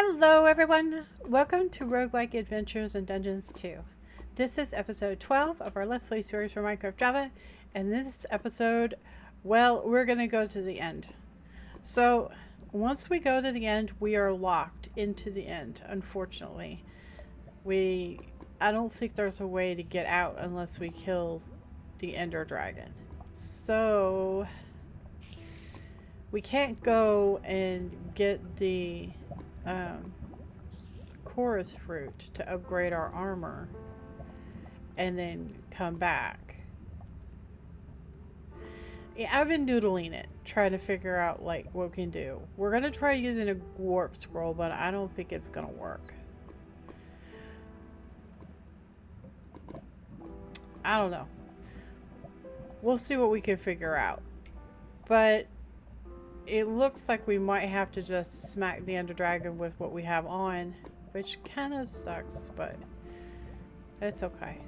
Hello everyone! Welcome to Roguelike Adventures and Dungeons 2. This is episode 12 of our Let's Play series for Minecraft Java, and this episode, well, we're going to go to the end. So, once we go to the end, we are locked into the end, unfortunately. I don't think there's a way to get out unless we kill the Ender Dragon. So, we can't go and get the chorus fruit to upgrade our armor and then come back. Yeah, I've been doodling it, trying to figure out like what we can do. We're gonna try using a warp scroll, but I don't think it's gonna work. I don't know. We'll see what we can figure out. But it looks like we might have to just smack the Ender Dragon with what we have on, which kind of sucks, but it's okay.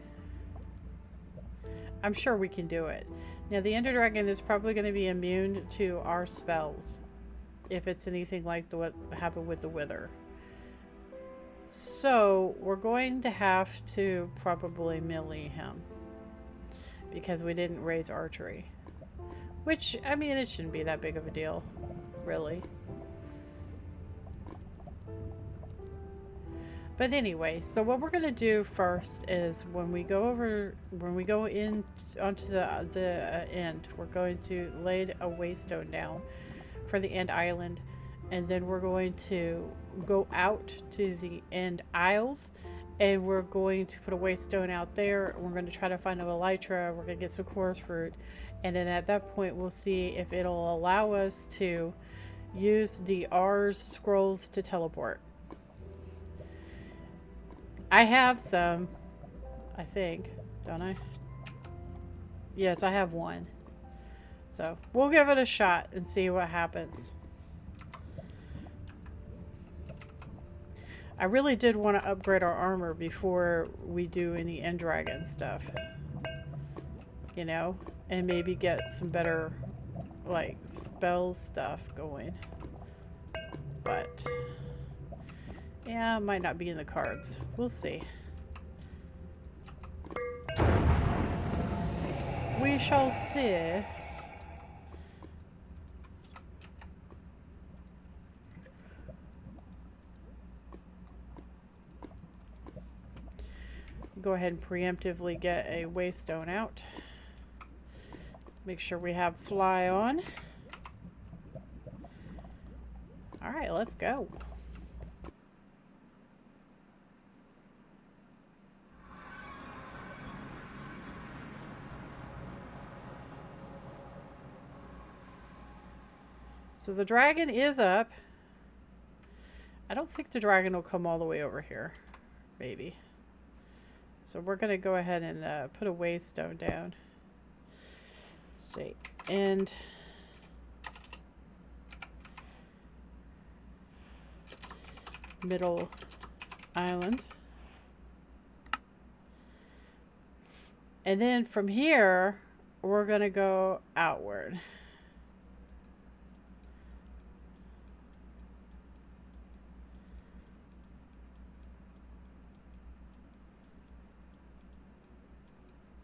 I'm sure we can do it. Now, the Ender Dragon is probably going to be immune to our spells, if it's anything like what happened with the Wither. So, we're going to have to probably melee him, because we didn't raise archery. Which, I mean, it shouldn't be that big of a deal, really. But anyway, so what we're gonna do first is when we go in onto the end, we're going to lay a waystone down for the end island, and then we're going to go out to the end isles, and we're going to put a waystone out there. We're going to try to find a elytra. We're going to get some chorus fruit. And then at that point, we'll see if it'll allow us to use the R's scrolls to teleport. I have some, I think, don't I? Yes, I have one. So we'll give it a shot and see what happens. I really did want to upgrade our armor before we do any end dragon stuff. You know? And maybe get some better, like, spell stuff going. But, yeah, it might not be in the cards. We'll see. We shall see. Go ahead and preemptively get a waystone out. Make sure we have fly on. Alright, let's go. So the dragon is up. I don't think the dragon will come all the way over here. Maybe. So we're going to go ahead and put a waystone down. See, and middle island, and then from here we're gonna go outward.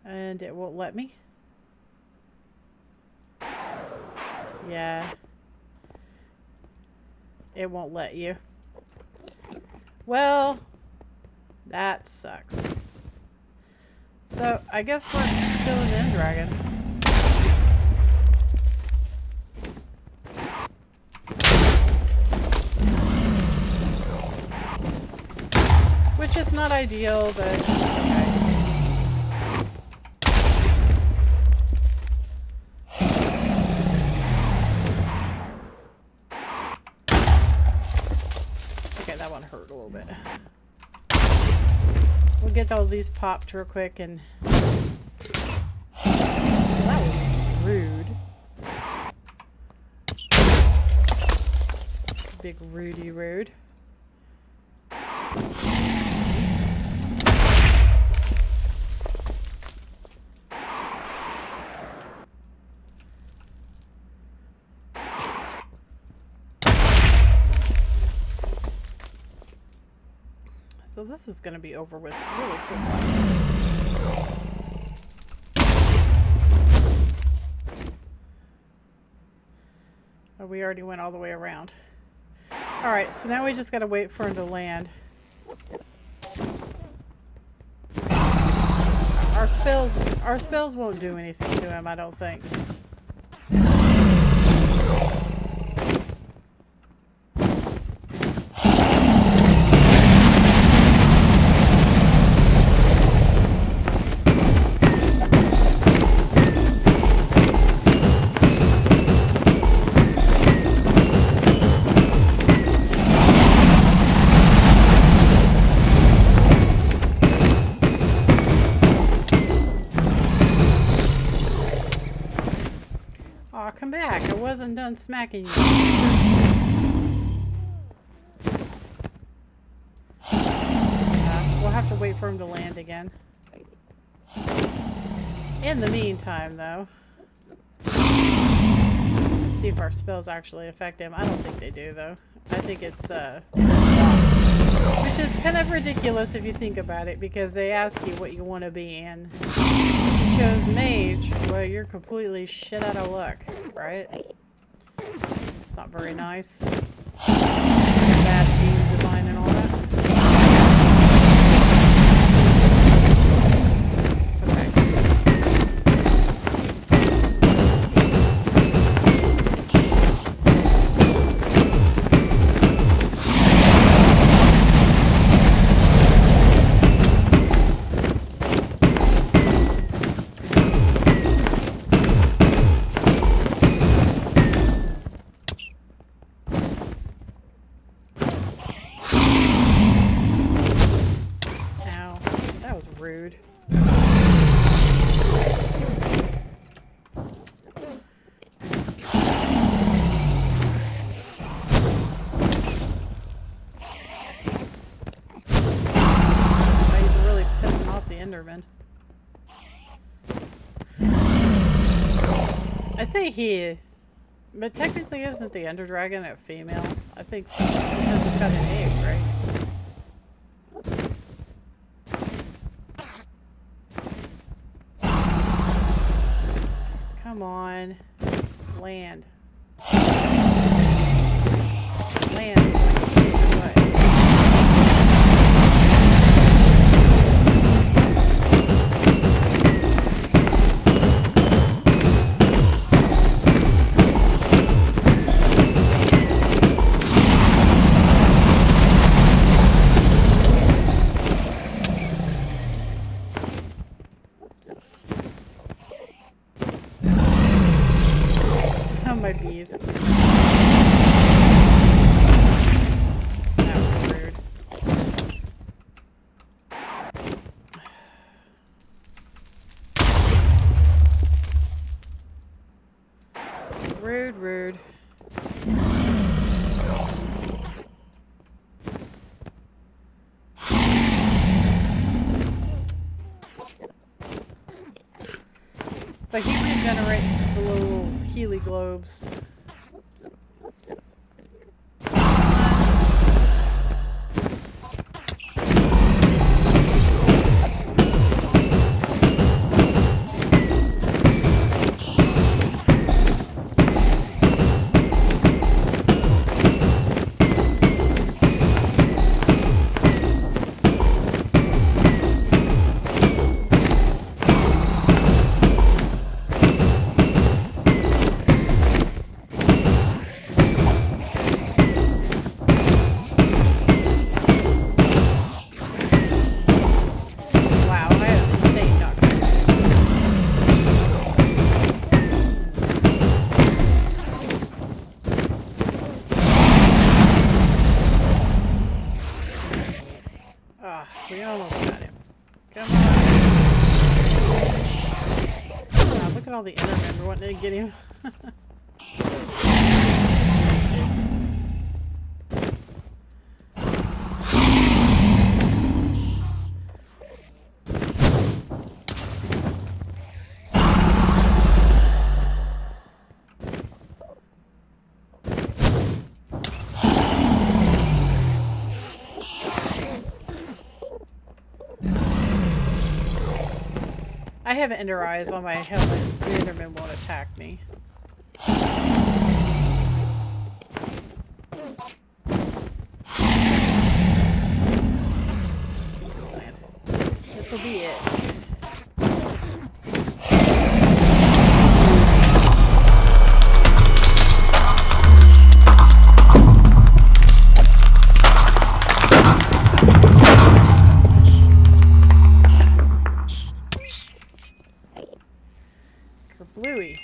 And it won't let me. Yeah. It won't let you. Well, that sucks. So, I guess we're killing the end dragon. Which is not ideal, but it's okay. That one hurt a little bit. We'll get all these popped real quick and... That was rude. Big Rudy rude. So this is going to be over with really quickly. Oh, we already went all the way around. Alright, so now we just got to wait for him to land. Our spells won't do anything to him, I don't think. Aw, come back. I wasn't done smacking you. We'll have to wait for him to land again. In the meantime, though, let's see if our spells actually affect him. I don't think they do, though. I think it's, which is kind of ridiculous if you think about it, because they ask you what you want to be in. If you chose mage, well, you're completely shit out of luck, right? It's not very nice. Bad game design and all that. It's okay. Rude. Oh, he's really pissing off the Enderman. I say he, but technically isn't the Ender Dragon a female? I think so, because it's got an egg, right? Come on. Land. Land. My bees. That was rude. Rude, rude. So he regenerates the little Healy globes. We almost got him. Come on. Wow, look at all the Endermen. We're wanting to get him. I have Ender Eyes on my helmet. The Enderman won't attack me. This will be it. Bluey.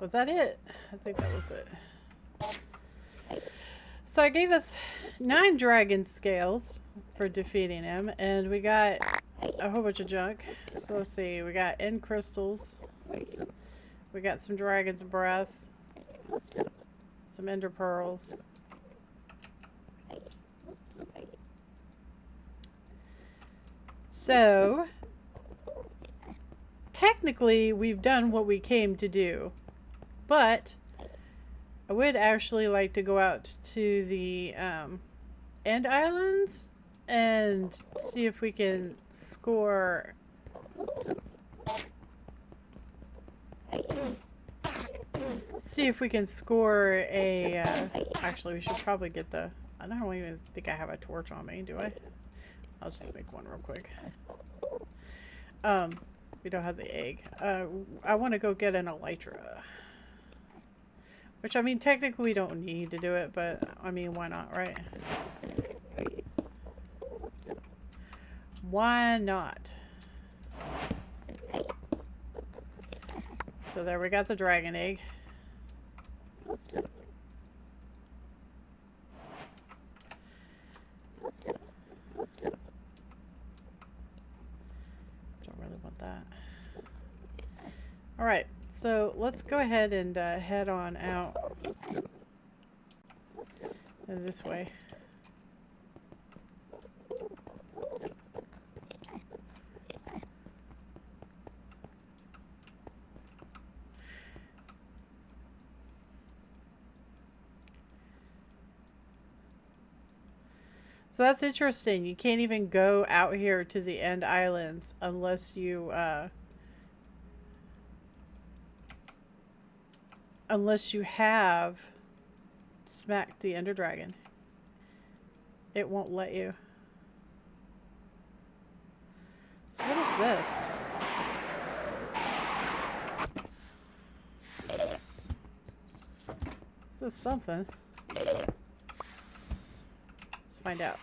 Was that it? I think that was it. So I gave us 9 dragon scales for defeating him, and we got a whole bunch of junk. So let's see, we got end crystals. We got some dragon's breath, some ender pearls. So, technically, we've done what we came to do. But, I would actually like to go out to the End Islands and see if we can score... a, actually we should probably get the, I don't even think I have a torch on me, do I? I'll just make one real quick. We don't have the egg. I want to go get an elytra. Which, I mean, technically we don't need to do it, but, I mean, why not, right? Why not? So there, we got the dragon egg. Don't really want that. Alright, so let's go ahead and head on out this way. So that's interesting. You can't even go out here to the End Islands unless you have smacked the Ender Dragon. It won't let you. So what is this? This is something. Let's find out.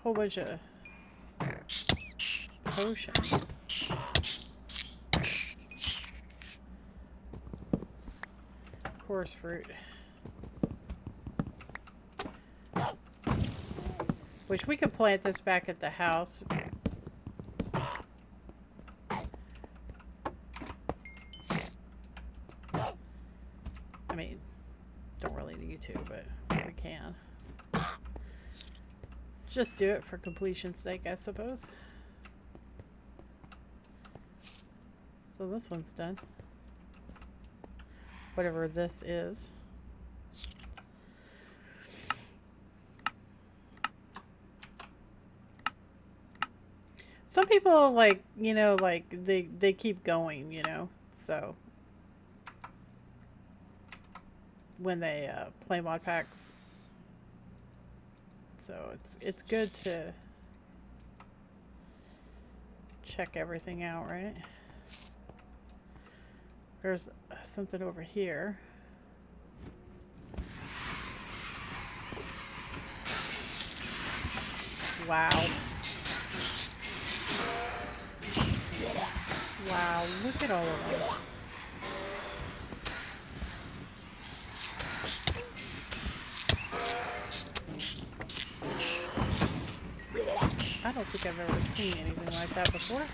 Whole bunch of potions. Coarse fruit. Which we could plant this back at the house. I mean, don't really need to, but we can. Just do it for completion's sake, I suppose. So this one's done. Whatever this is. Some people, like, you know, like, they keep going, you know, so. When they play mod packs. So it's good to check everything out, right? There's something over here. Wow. Wow, look at all of them. I don't think I've ever seen anything like that before.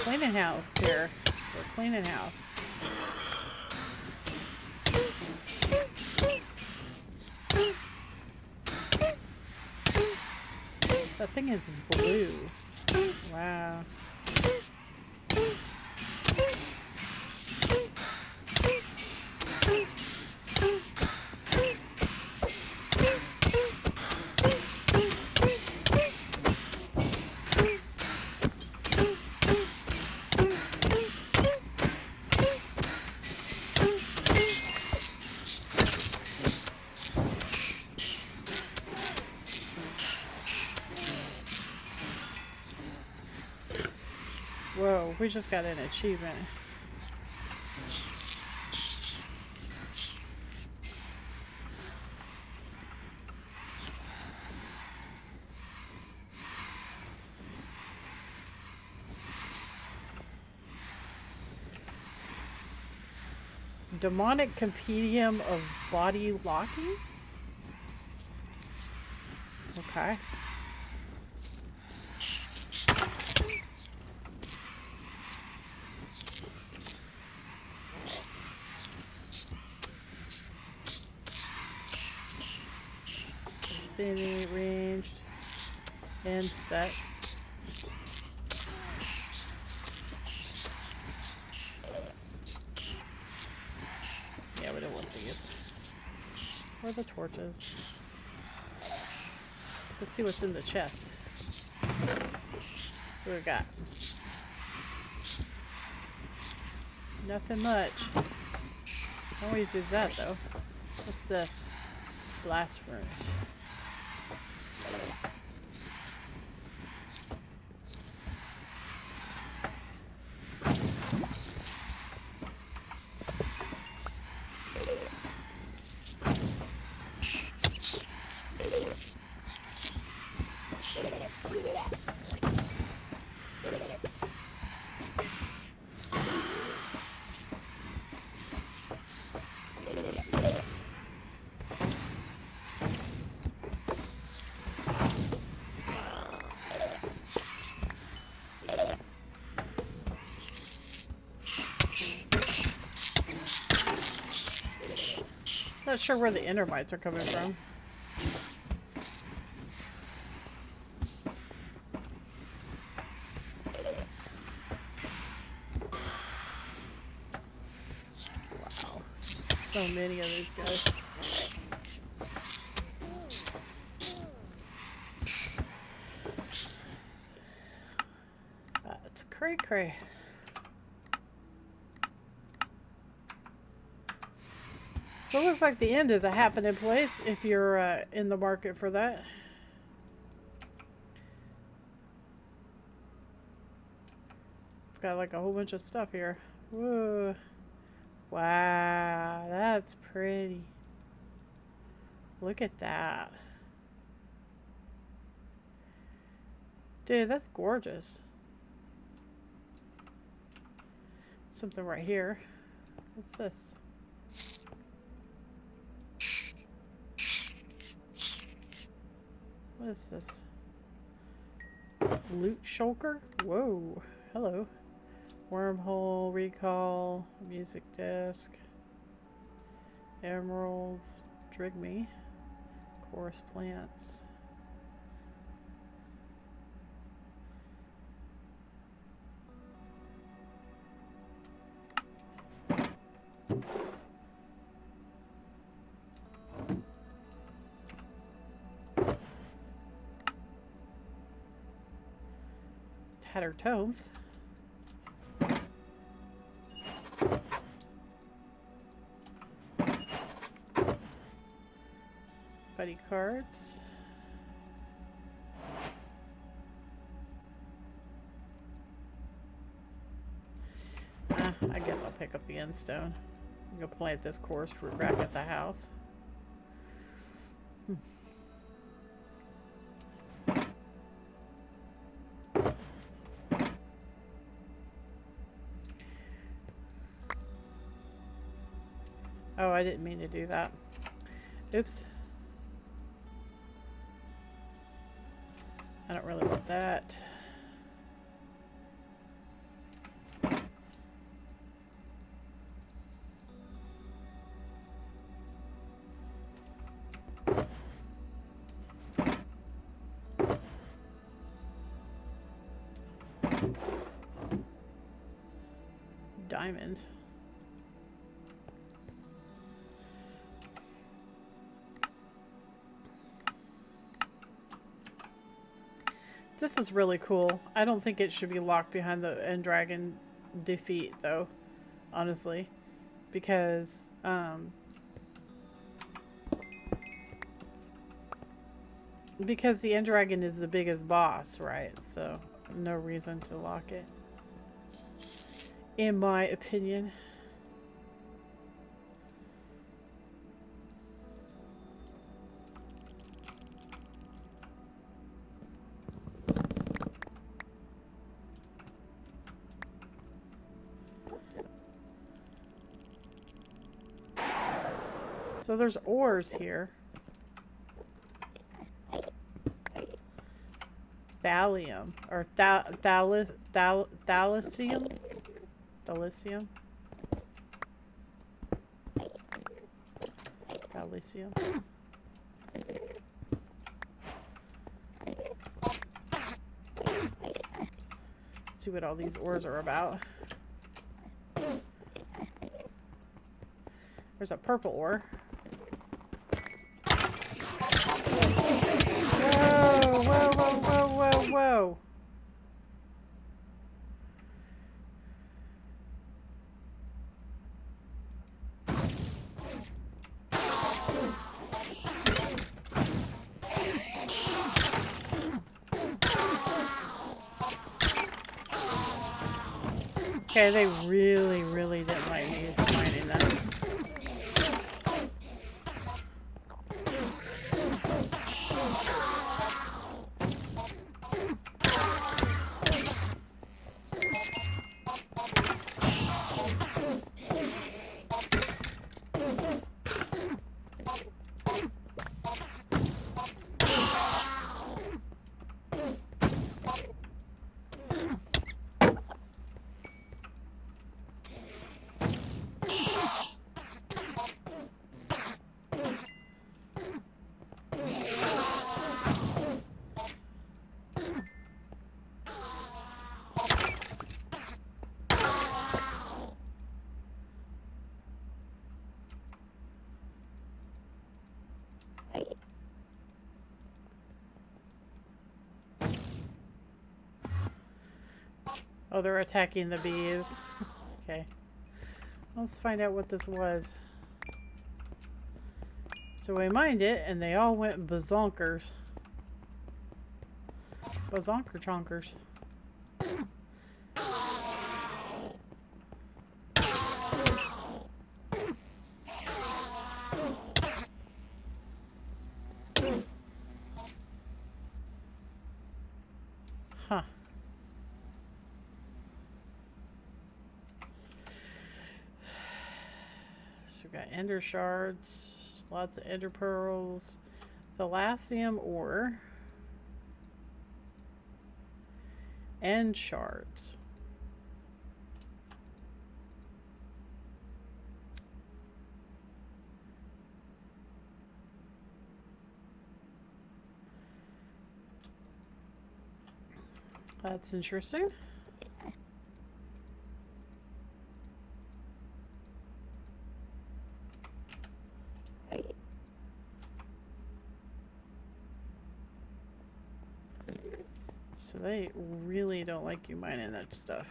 Cleaning house here. We're cleaning house. That thing is blue. Wow. Whoa, we just got an achievement. Demonic compendium of body locking? Okay. Infinity ranged and set. Yeah, we don't want these. Where are the torches? Let's see what's in the chest. What do we got? Nothing much. I always use that though. What's this? Blast furnace. Not sure where the Endermites are coming from. Wow. So many of these guys. It's cray cray. So it looks like the end is a happening place if you're in the market for that. It's got like a whole bunch of stuff here. Whoa. Wow, that's pretty. Look at that. Dude, that's gorgeous. Something right here. What's this? What is this? Loot shulker? Whoa. Hello. Wormhole, recall, music desk, emeralds, drigme, chorus plants. Tattered tomes. Buddy cards. I guess I'll pick up the end stone. I'm gonna plant this course fruit back at the house. Oh, I didn't mean to do that. Oops. I don't really want that. Diamond. This is really cool. I don't think it should be locked behind the end dragon defeat, though, honestly, because the end dragon is the biggest boss, right? So no reason to lock it, in my opinion. So there's ores here. Thallium or thallicium. Thallicium. Thallicium. See what all these ores are about. There's a purple ore. Whoa, whoa, whoa, whoa, whoa, whoa. Okay, they really, really didn't like me finding that. Oh, they're attacking the bees. Okay. Let's find out what this was. So we mined it, and they all went bazonkers. Bazonker chonkers. Huh. So we got ender shards, lots of ender pearls, thallicium ore, and shards. That's interesting. So they really don't like you mining that stuff.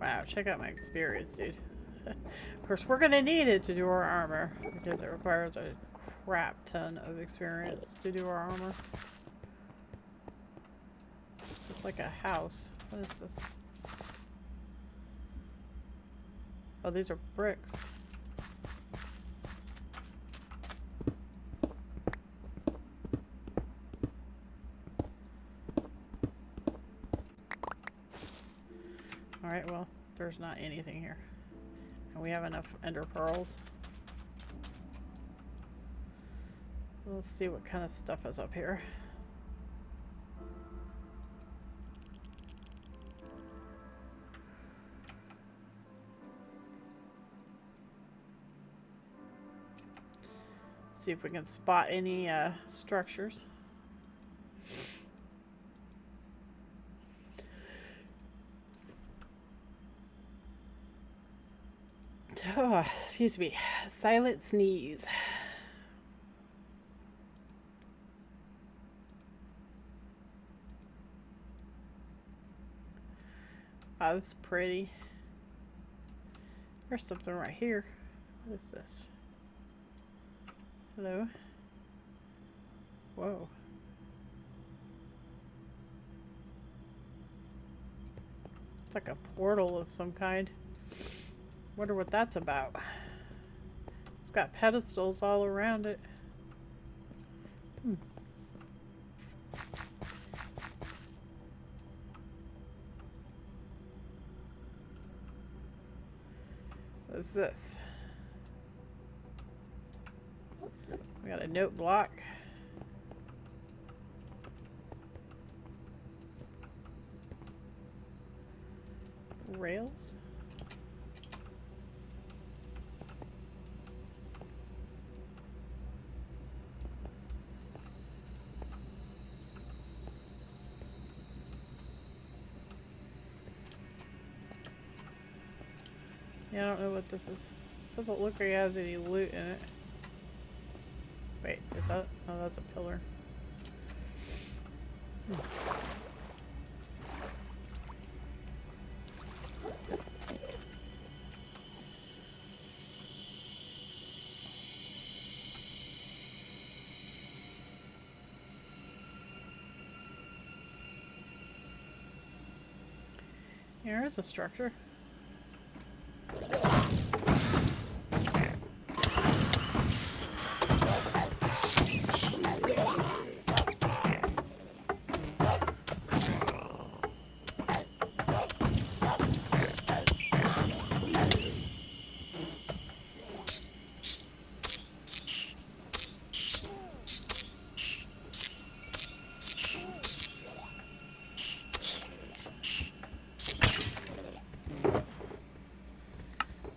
Wow, check out my experience, dude. Of course, we're gonna need it to do our armor because it requires a crap ton of experience to do our armor. It's just like a house. What is this? Oh, these are bricks. Alright, well, there's not anything here. And we have enough ender pearls. So let's see what kind of stuff is up here. See if we can spot any structures. Oh, excuse me. Silent sneeze. Oh, that's pretty. There's something right here. What is this? Hello? Whoa. It's like a portal of some kind. Wonder what that's about. It's got pedestals all around it. What is this? We got a note block. Rails. Yeah, I don't know what this is. Doesn't look like it has any loot in it. Wait, is that? Oh, that's a pillar. Here's a structure.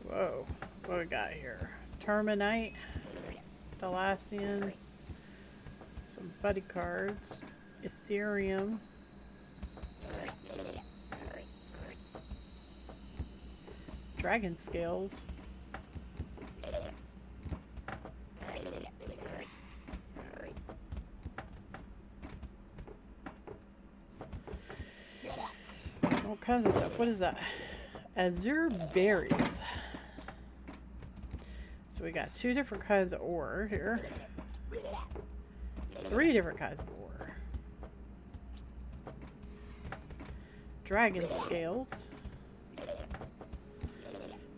Whoa, what we got here? Terminite, Thalassian, some buddy cards, Ethereum, dragon scales, all kinds of stuff. What is that? Azure berries. So we got 2 different kinds of ore here. 3 different kinds of ore. Dragon scales.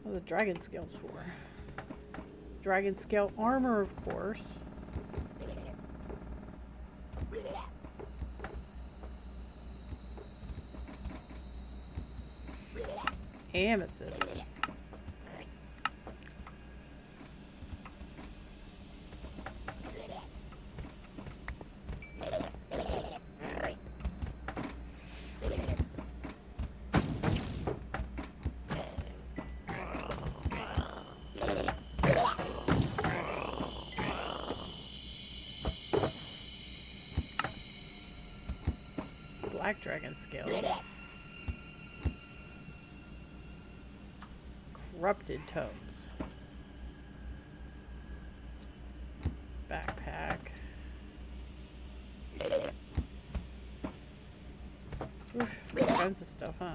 What are the dragon scales for? Dragon scale armor, of course. Amethyst. Black dragon scales. Corrupted tomes. Backpack. Oof, all kinds of stuff, huh?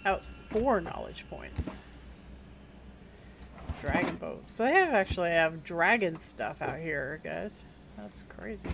That was 4 knowledge points. Dragon boats. So they actually have dragon stuff out here, guys. That's crazy.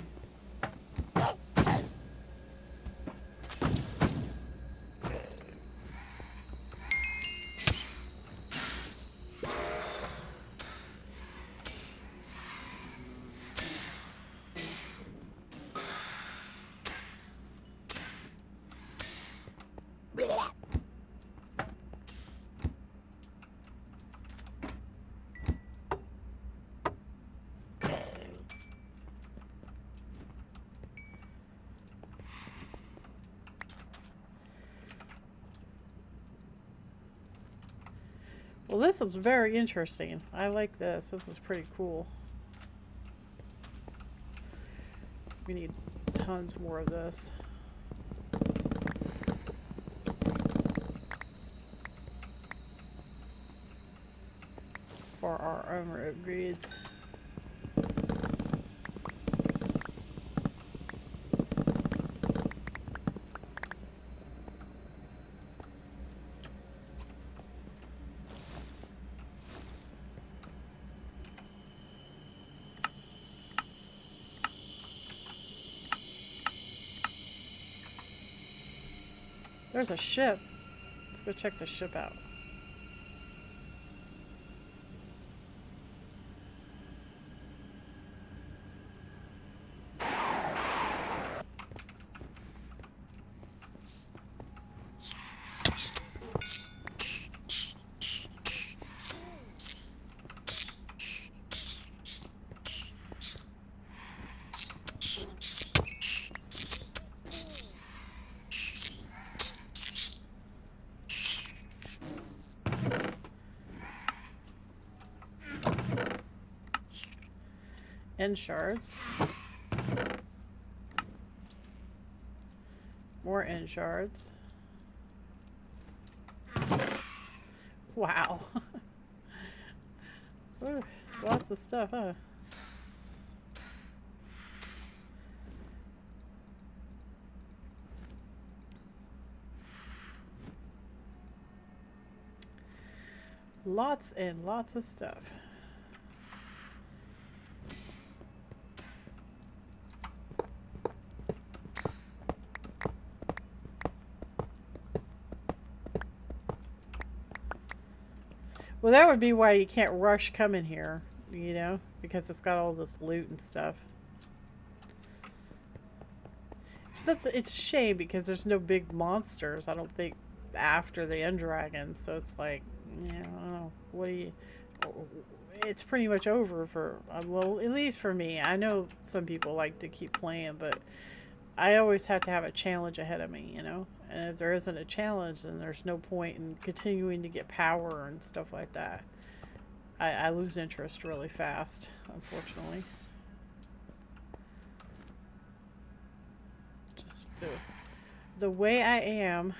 Well, this is very interesting. I like this. This is pretty cool. We need tons more of this. For our own upgrades. There's a ship. Let's go check the ship out. End shards. More end shards. Wow. Ooh, lots of stuff, huh? Lots and lots of stuff. Well, that would be why you can't rush coming here, you know, because it's got all this loot and stuff. So it's a shame because there's no big monsters, I don't think, after the end dragons. So it's like, yeah, I don't know. What do you... It's pretty much over for, well, at least for me. I know some people like to keep playing, but I always have to have a challenge ahead of me, you know? And if there isn't a challenge, then there's no point in continuing to get power and stuff like that. I lose interest really fast, unfortunately. Just the way I am.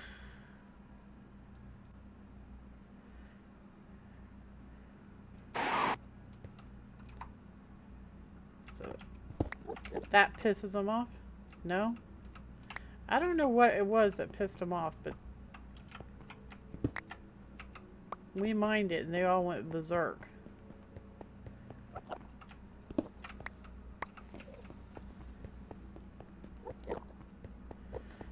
So that pisses them off? No? I don't know what it was that pissed them off, but we mined it and they all went berserk.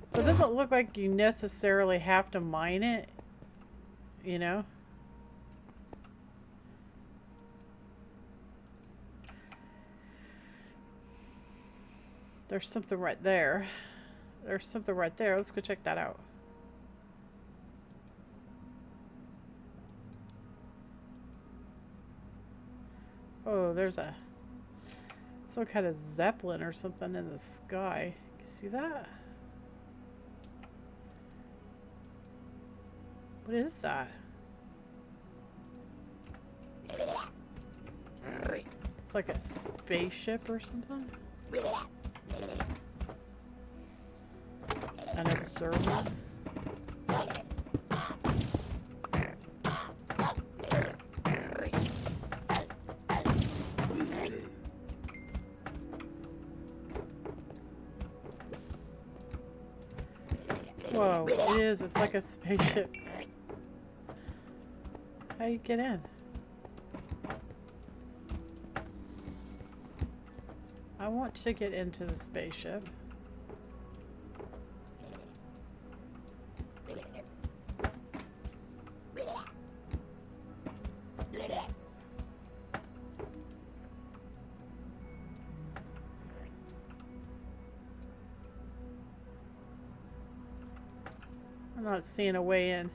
So it doesn't look like you necessarily have to mine it, you know? There's something right there. There's something right there. Let's go check that out. Oh, there's some kind of zeppelin or something in the sky. You see that? What is that? It's like a spaceship or something. An observer. Whoa, it is. It's like a spaceship. How do you get in? I want to get into the spaceship. I'm not seeing a way in.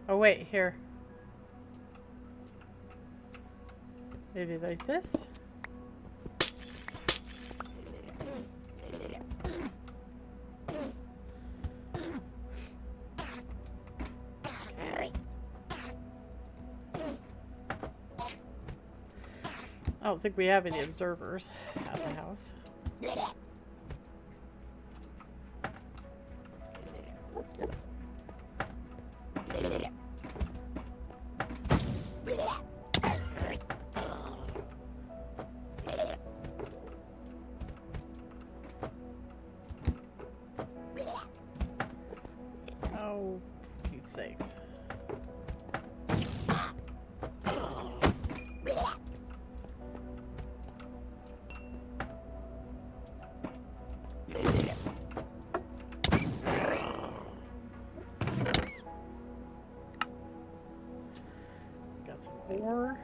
Oh wait, here. Maybe like this? don't think we have any observers at the house. Oh, for Pete's sakes. Got some ore.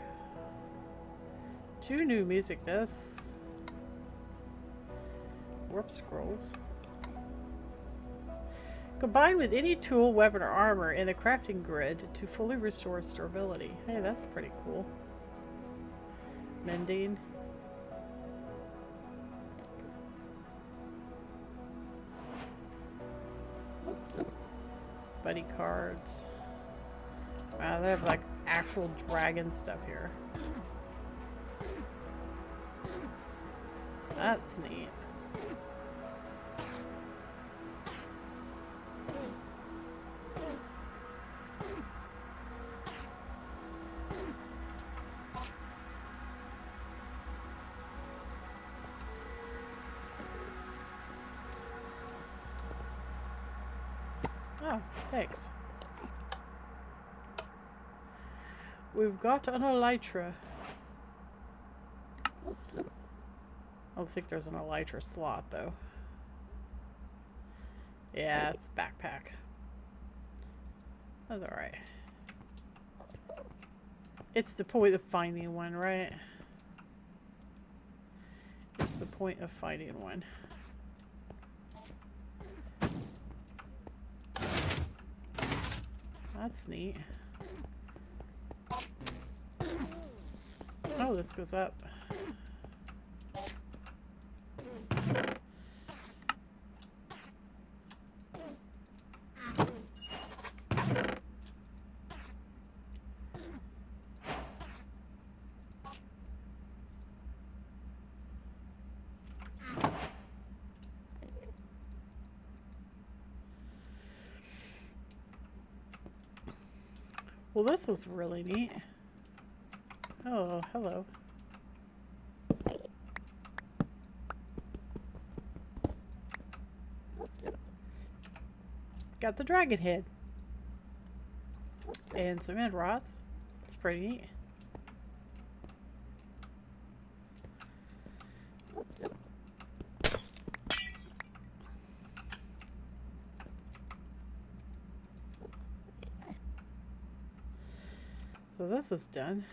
2 new music discs. Warp scrolls. Combined with any tool, weapon, or armor in the crafting grid to fully restore its durability. Hey, that's pretty cool. Mending. Buddy cards. Wow, they have like actual dragon stuff here. That's neat. Oh, thanks. We've got an elytra. I don't think there's an elytra slot, though. Yeah, it's backpack. That's alright. It's the point of finding one, right? It's the point of finding one. That's neat. Oh, this goes up. Well, this was really neat. Oh, hello. Got the dragon head. And some end rods. It's pretty neat. So this is done.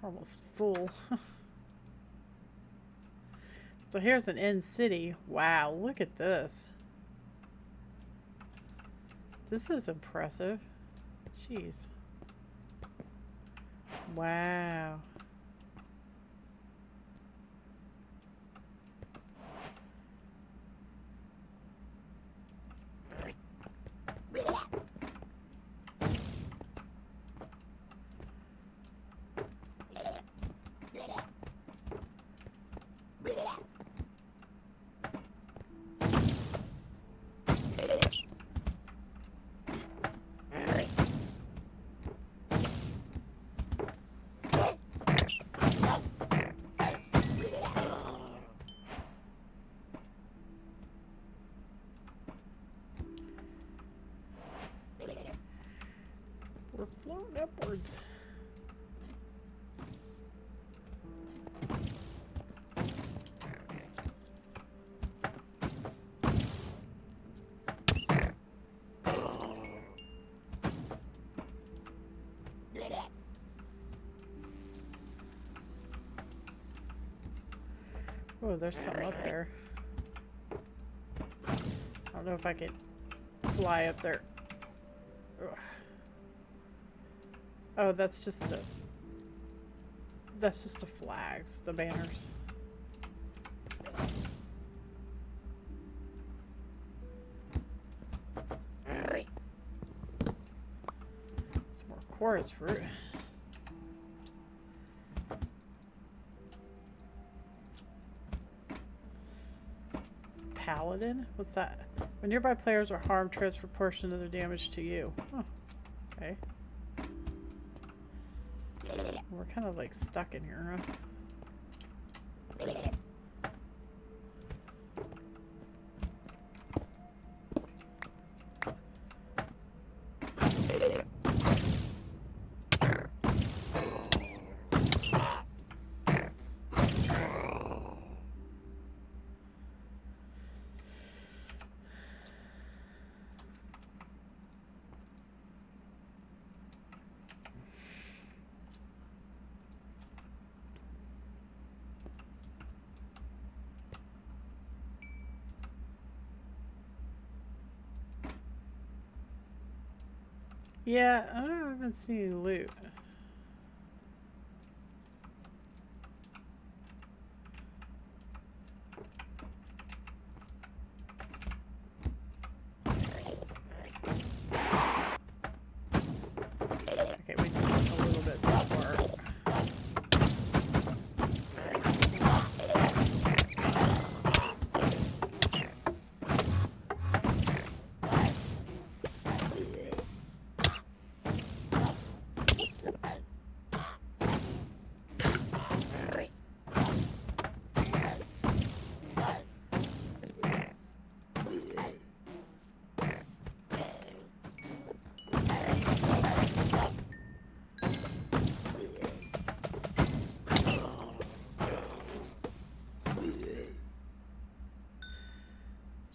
Almost full. So here's an end city. Wow, look at this. This is impressive. Jeez. Wow. We're floating upwards. Oh, there's some up there. I don't know if I could fly up there. Ugh. Oh, that's just the flags, the banners. chorus fruit. Paladin? What's that? When nearby players are harmed, transfer a portion of their damage to you. Oh, okay. We're kind of like stuck in here, huh? Yeah, I haven't seen any loot. Okay, we just went a little bit too far.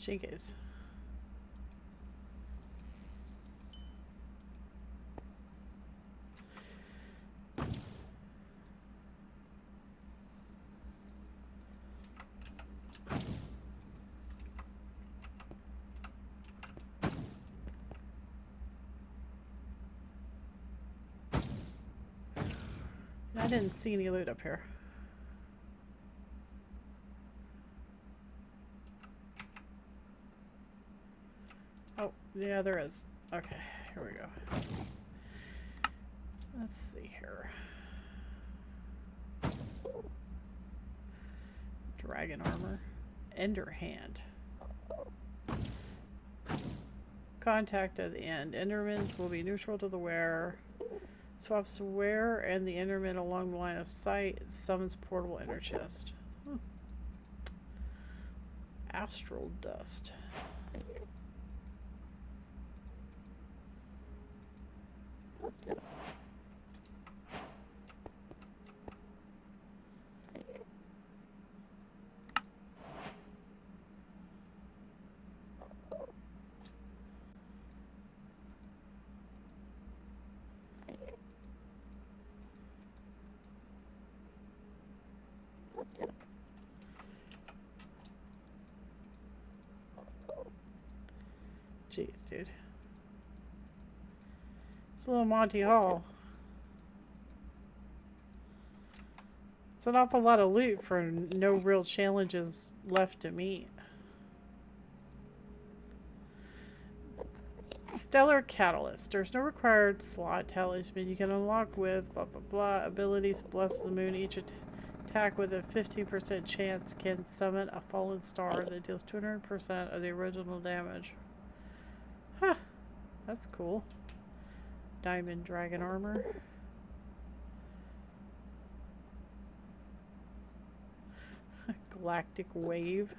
Jenkins. I didn't see any loot up here. Oh, yeah, there is. Okay, here we go. Let's see here. Dragon armor. Ender hand. Contact at the end. Endermans will be neutral to the wearer. Swaps the wearer and the enderman along the line of sight. Summons portable ender chest. Astral dust. Jeez, dude. It's a little Monty Hall. It's an awful lot of loot for no real challenges left to meet. Stellar Catalyst. There's no required slot talisman you can unlock with blah blah blah. Abilities Bless the Moon. Each attack with a 15% chance can summon a fallen star that deals 200% of the original damage. Huh. That's cool. Diamond dragon armor. Galactic wave.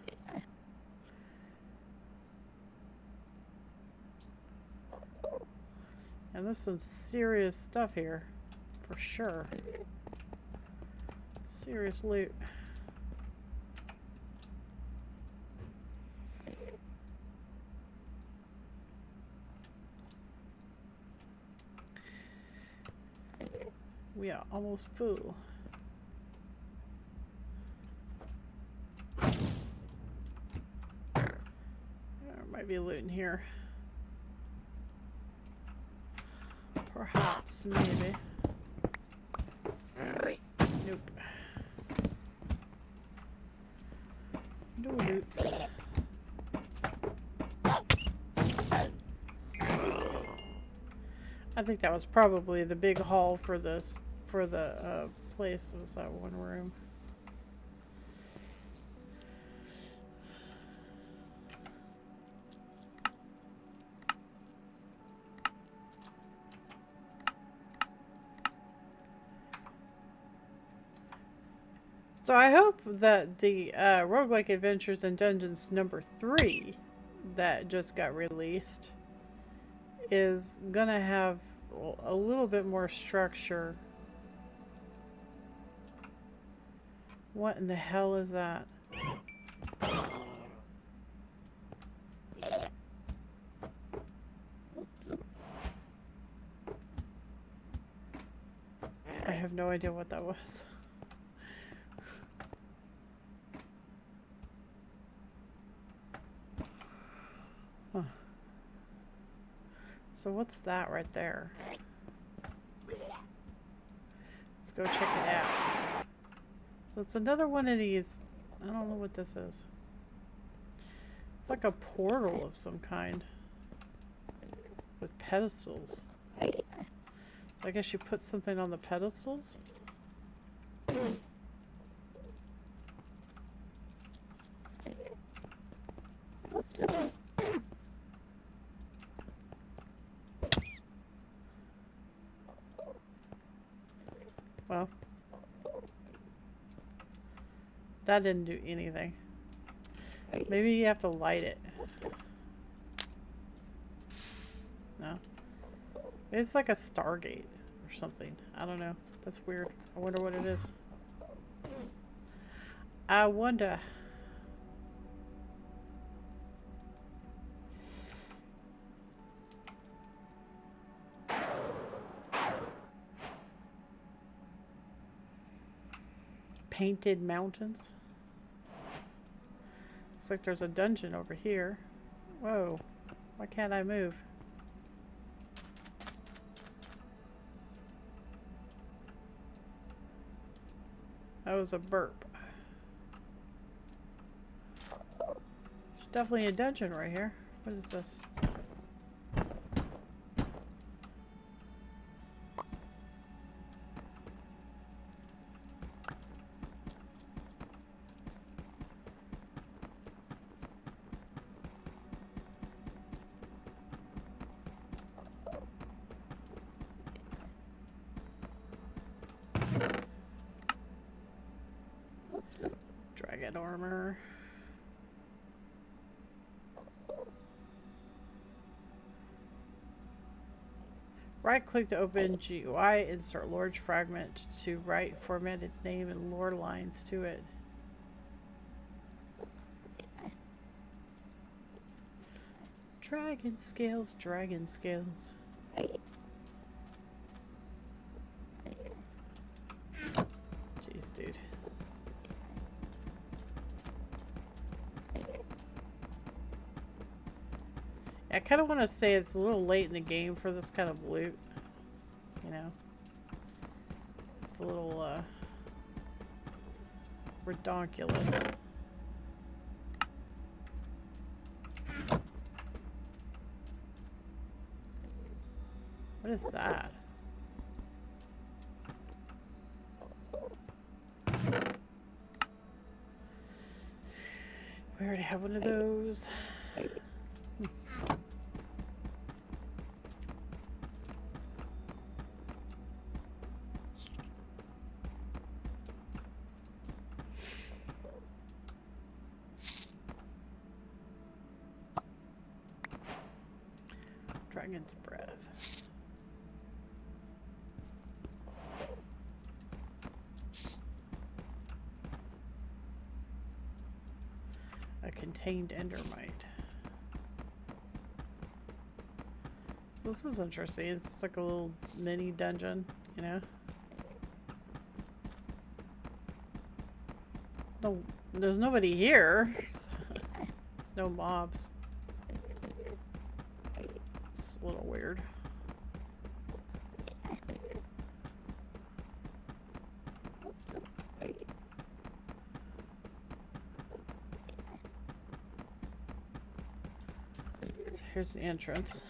And there's some serious stuff here. For sure. Serious loot. We are almost full. There might be loot in here. Perhaps, maybe. Nope. No loots. I think that was probably the big hall for this, for the place, was that one room. So I hope that the Roguelike Adventures and Dungeons #3 that just got released is gonna have a little bit more structure. What in the hell is that? I have no idea what that was. Huh. So what's that right there? Let's go check it out. So it's another one of these. I don't know what this is. It's like a portal of some kind with pedestals. So I guess you put something on the pedestals? Well, that didn't do anything. Maybe you have to light it. No. It's like a Stargate or something. I don't know. That's weird. I wonder what it is. I wonder. Painted mountains. Looks like there's a dungeon over here. Whoa. Why can't I move? That was a burp. There's definitely a dungeon right here. What is this? Dragon armor. Right click to open GUI, insert large fragment to write formatted name and lore lines to it. Dragon scales, dragon scales. Jeez, dude. I kind of want to say it's a little late in the game for this kind of loot. You know? It's a little, redonkulous. What is that? We already have one of those. Dragon's breath. A contained endermite. So this is interesting. It's like a little mini dungeon, you know? No, there's nobody here. There's no mobs. It's a little weird. So here's the entrance.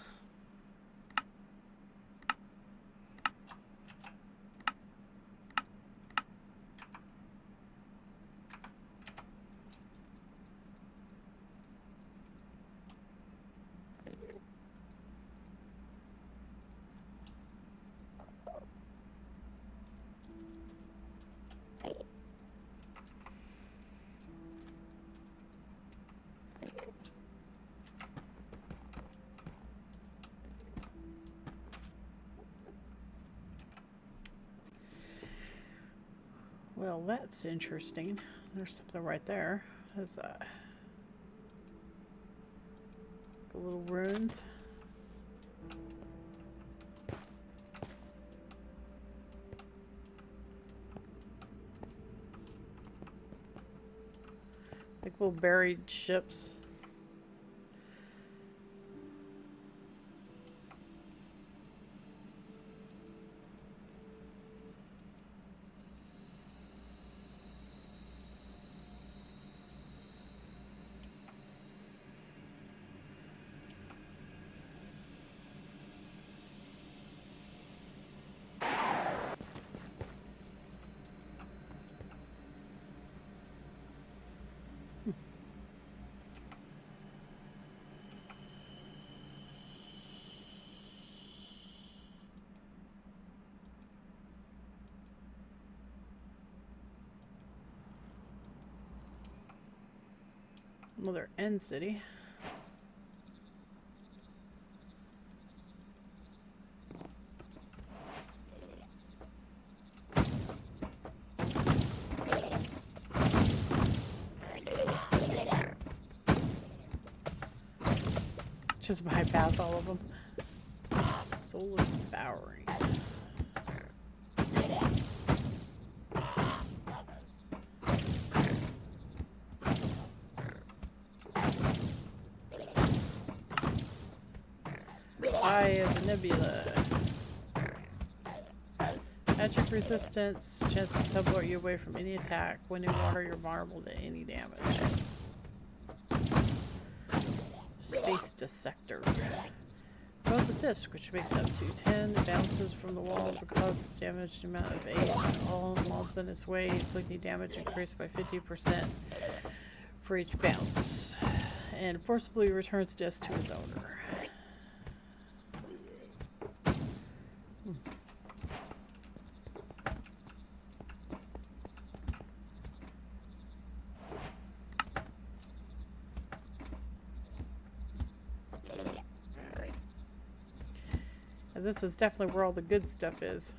Well, that's interesting. There's something right there. There's the little ruins. Like little buried ships. Another end city. Just bypass all of them. Solar devouring. Eye of the Nebula. Magic resistance. Chance to teleport you away from any attack. When in water, you're vulnerable to any damage. Space Dissector. Throws a disc, which makes up to 10. It bounces from the walls and causes damage to the amount of 8. All mobs in its way, inflicting damage increased by 50% for each bounce. And forcibly returns disc to its owner. This is definitely where all the good stuff is.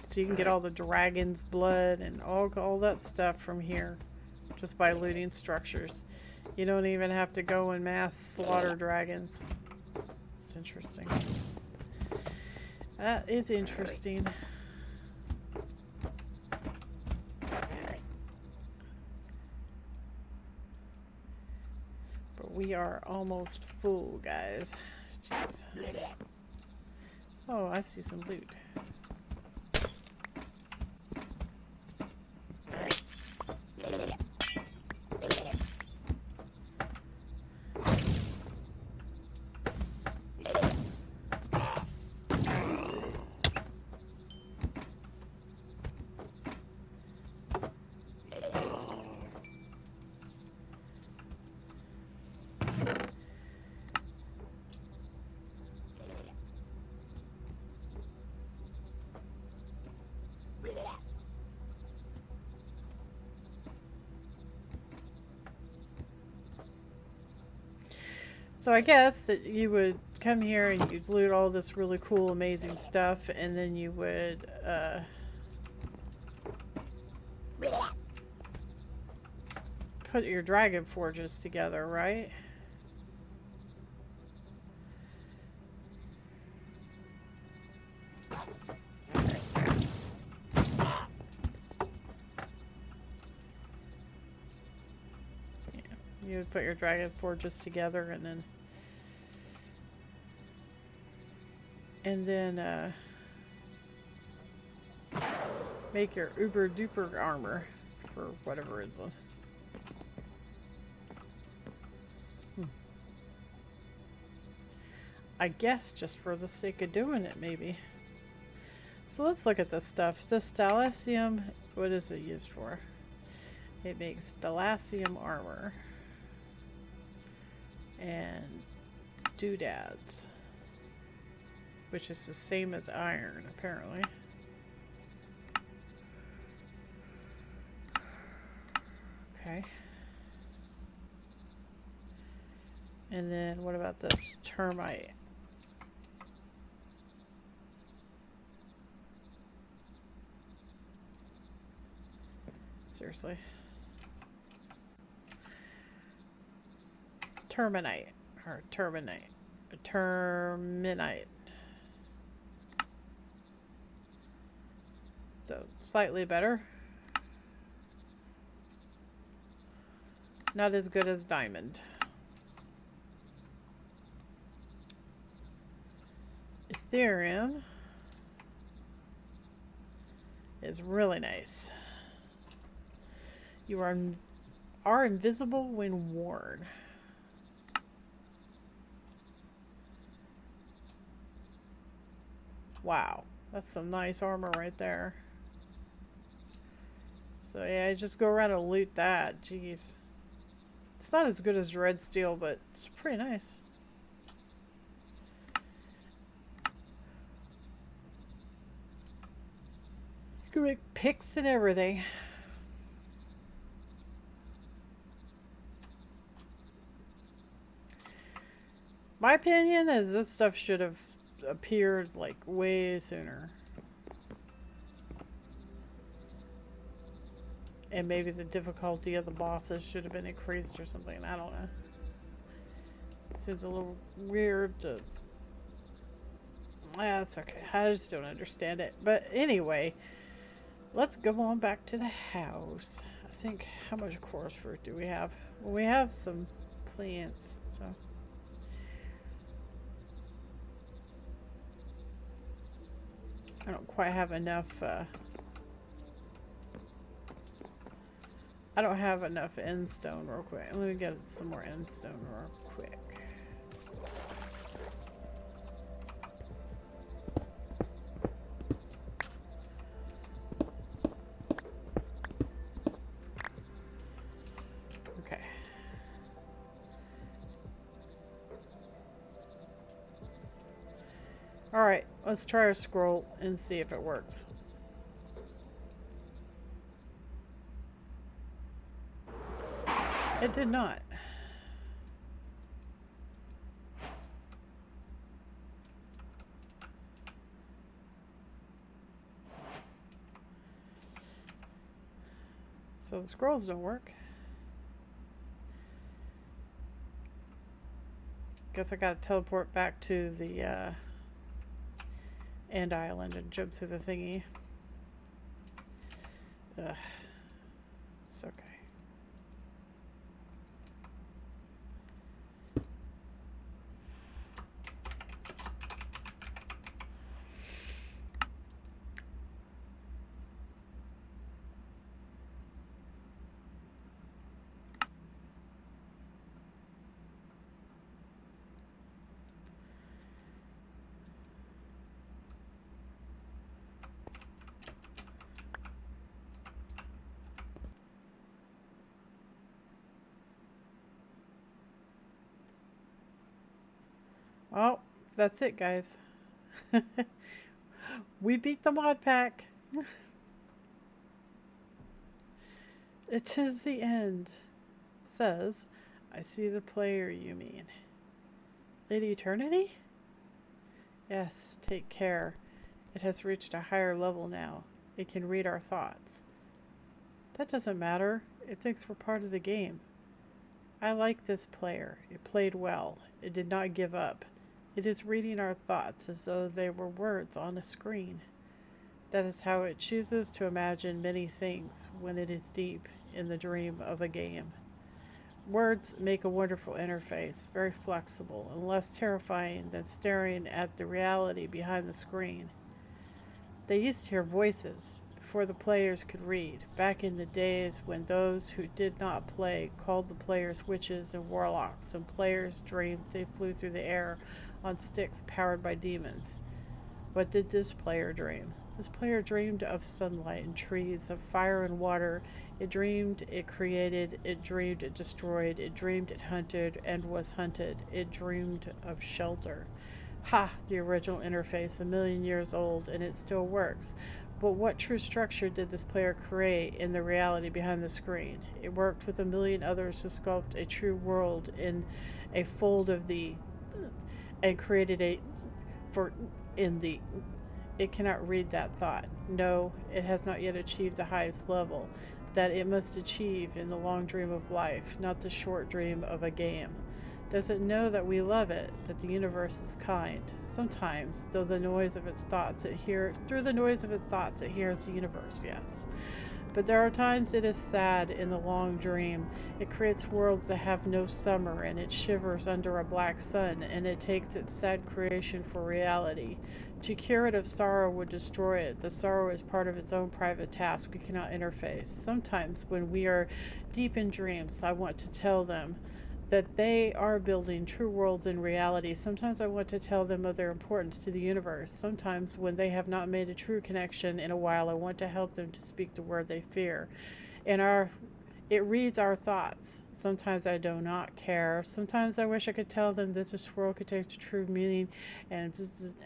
So you can get all the dragon's blood and all that stuff from here just by looting structures. You don't even have to go and mass slaughter dragons. It's interesting. That is interesting. We are almost full, guys. Jeez. Oh, I see some loot. So I guess that you would come here and you'd loot all this really cool, amazing stuff, and then you would put your dragon forges together, right? Yeah. You would put your dragon forges together and then make your uber duper armor for whatever reason. I guess just for the sake of doing it, maybe. So let's look at this stuff. The Stalasium, what is it used for? It makes Stalasium armor. And doodads. Which is the same as iron, apparently. Okay. And then what about this termite? Seriously. Terminite. Or terminite. Terminite. So, slightly better. Not as good as diamond. Ethereum is really nice. You are invisible when worn. Wow, that's some nice armor right there. So yeah, just go around and loot that. Jeez. It's not as good as red steel, but it's pretty nice. You can make picks and everything. My opinion is this stuff should have appeared like way sooner. And maybe the difficulty of the bosses should have been increased or something. I don't know. It seems a little weird to... Yeah, that's okay. I just don't understand it. But anyway, let's go on back to the house. I think, how much chorus fruit do we have? Well, we have some plants, so... I don't quite have enough, I don't have enough end stone real quick. Let me get some more end stone real quick. Okay. Alright, let's try our scroll and see if it works. It did not. So the scrolls don't work. Guess I gotta teleport back to the End Island and jump through the thingy. Ugh. It's okay. Oh, that's it, guys. We beat the mod pack. It is the end. It says, I see the player you mean. Lady Eternity? Yes, take care. It has reached a higher level now. It can read our thoughts. That doesn't matter. It thinks we're part of the game. I like this player. It played well. It did not give up. It is reading our thoughts as though they were words on a screen. That is how it chooses to imagine many things when it is deep in the dream of a game. Words make a wonderful interface, very flexible and less terrifying than staring at the reality behind the screen. They used to hear voices before the players could read, back in the days when those who did not play called the players witches and warlocks, and players dreamed they flew through the air on sticks powered by demons. What did this player dream? This player dreamed of sunlight and trees, of fire and water. It dreamed it created, it dreamed it destroyed, it dreamed it hunted and was hunted. It dreamed of shelter. Ha! The original interface, 1,000,000 years old, and it still works. But what true structure did this player create in the reality behind the screen? It worked with 1,000,000 others to sculpt a true world in a fold of the, and created a, for, in the, it cannot read that thought. No, it has not yet achieved the highest level that it must achieve in the long dream of life, not the short dream of a game. Does it know that we love it, that the universe is kind? Sometimes, through the noise of its thoughts, it hears the universe, yes. But there are times it is sad in the long dream. It creates worlds that have no summer, and it shivers under a black sun, and it takes its sad creation for reality. To cure it of sorrow would destroy it. The sorrow is part of its own private task. We cannot interface. Sometimes, when we are deep in dreams, I want to tell them that they are building true worlds in reality. Sometimes I want to tell them of their importance to the universe. Sometimes, when they have not made a true connection in a while, I want to help them to speak the word they fear. It reads our thoughts. Sometimes I do not care. Sometimes I wish I could tell them that this world could take the true meaning, and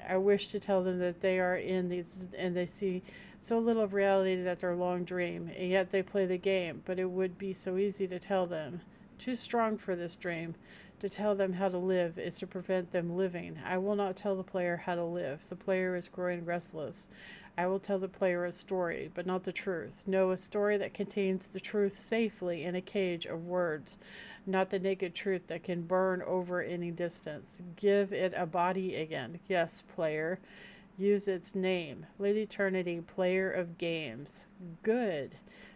I wish to tell them that they are in these and they see so little of reality that their long dream, and yet they play the game. But it would be so easy to tell them. Too strong for this dream. To tell them how to live is to prevent them living. I will not tell the player how to live. The player is growing restless. I will tell the player a story, but not the truth. No, a story that contains the truth safely in a cage of words, not the naked truth that can burn over any distance. Give it a body again. Yes, player. Use its name. Lady Eternity, player of games. Good.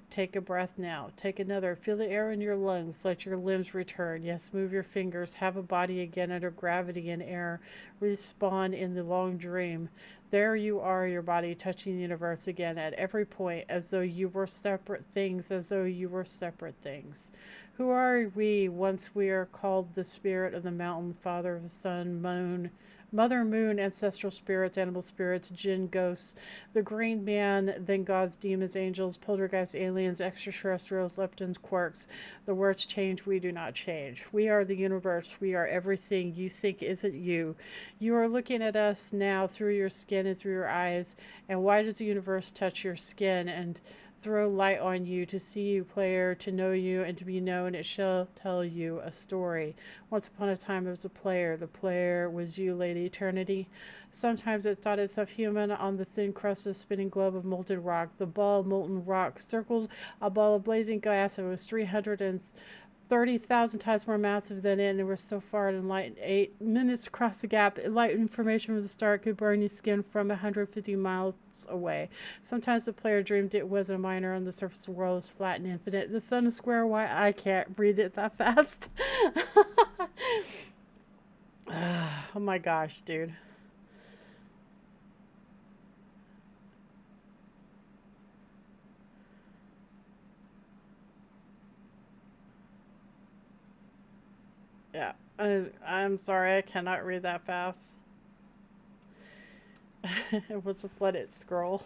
Take a breath now. Take another. Feel the air in your lungs. Let your limbs return. Yes, move your fingers. Have a body again under gravity and air. Respawn in the long dream. There you are, your body touching the universe again at every point, as though you were separate things, as though you were separate things. Who are we once we are called the spirit of the mountain, father of the sun, moon, Mother Moon, ancestral spirits, animal spirits, jinn, ghosts, the green man, then gods, demons, angels, poltergeist, aliens, extraterrestrials, leptons, quarks. The words change, we do not change. We are the universe. We are everything you think isn't you. You are looking at us now through your skin and through your eyes. And why does the universe touch your skin and throw light on you, to see you, player, to know you, and to be known? It shall tell you a story. Once upon a time there was a player. The player was you, Lady Eternity. Sometimes it thought itself human on the thin crust of spinning globe of molten rock. The ball of molten rock circled a ball of blazing glass and was 330,000 times more massive than it, and it was so far in light 8 minutes across the gap. Light information from the star could burn your skin from 150 miles away. Sometimes the player dreamed it was a minor on the surface of the world is flat and infinite. The sun is square. Why I can't read it that fast. Oh my gosh, dude. Yeah, I'm sorry, I cannot read that fast. We'll just let it scroll.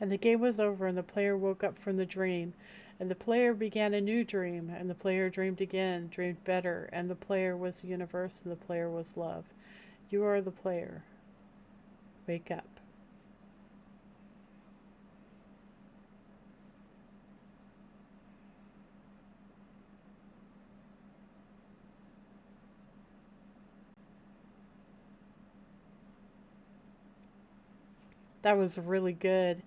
And the game was over, and the player woke up from the dream. And the player began a new dream, and the player dreamed again, dreamed better, and the player was the universe, and the player was love. You are the player. Wake up. That was really good.